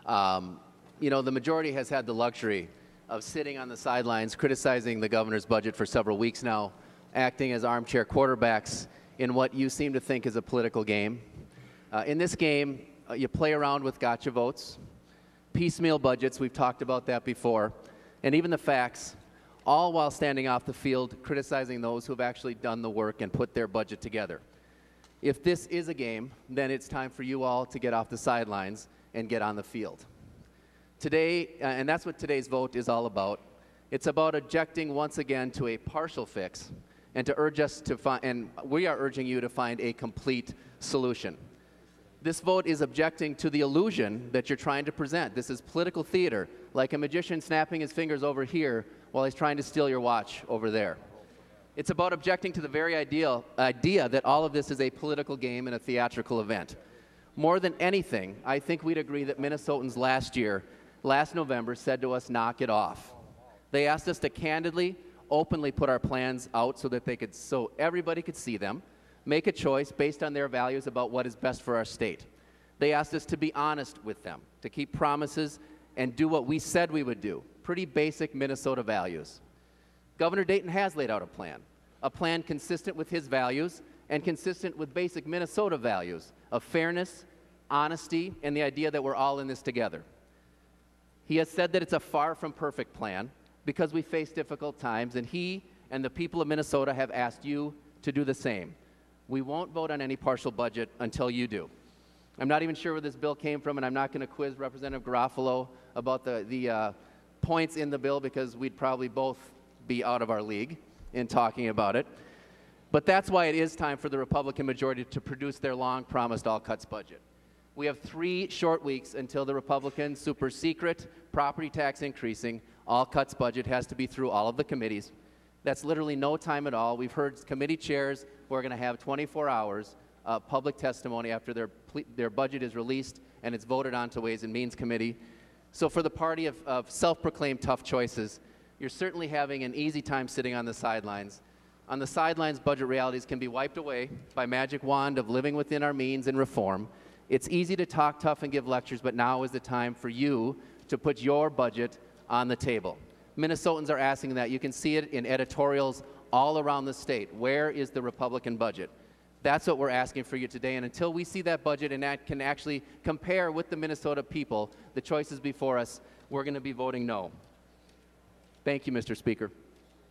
You know, the majority has had the luxury of sitting on the sidelines criticizing the governor's budget for several weeks now, acting as armchair quarterbacks in what you seem to think is a political game. In this game, you play around with gotcha votes, piecemeal budgets, we've talked about that before, and even the facts, all while standing off the field criticizing those who have actually done the work and put their budget together. If this is a game, then it's time for you all to get off the sidelines and get on the field. Today, and that's what today's vote is all about, it's about objecting once again to a partial fix and to urge us to find, and we are urging you to find a complete solution. This vote is objecting to the illusion that you're trying to present. This is political theater, like a magician snapping his fingers over here while he's trying to steal your watch over there. It's about objecting to the very idea that all of this is a political game and a theatrical event. More than anything, I think we'd agree that Minnesotans last November said to us, knock it off. They asked us to candidly, openly put our plans out so everybody could see them, make a choice based on their values about what is best for our state. They asked us to be honest with them, to keep promises and do what we said we would do. Pretty basic Minnesota values. Governor Dayton has laid out a plan consistent with his values and consistent with basic Minnesota values of fairness, honesty, and the idea that we're all in this together. He has said that it's a far from perfect plan because we face difficult times, and he and the people of Minnesota have asked you to do the same. We won't vote on any partial budget until you do. I'm not even sure where this bill came from, and I'm not going to quiz Representative Garofalo about the points in the bill because we'd probably both be out of our league in talking about it. But that's why it is time for the Republican majority to produce their long-promised all-cuts budget. We have 3 short weeks until the Republican super-secret property tax increasing all-cuts budget has to be through all of the committees. That's literally no time at all. We've heard committee chairs who are going to have 24 hours of public testimony after their budget is released and it's voted on to Ways and Means Committee. So for the party of self-proclaimed tough choices, you're certainly having an easy time sitting on the sidelines. On the sidelines, budget realities can be wiped away by magic wand of living within our means and reform. It's easy to talk tough and give lectures, but now is the time for you to put your budget on the table. Minnesotans are asking that. You can see it in editorials all around the state. Where is the Republican budget? That's what we're asking for you today, and until we see that budget and that can actually compare with the Minnesota people, the choices before us, we're going to be voting no. Thank you, Mr. Speaker.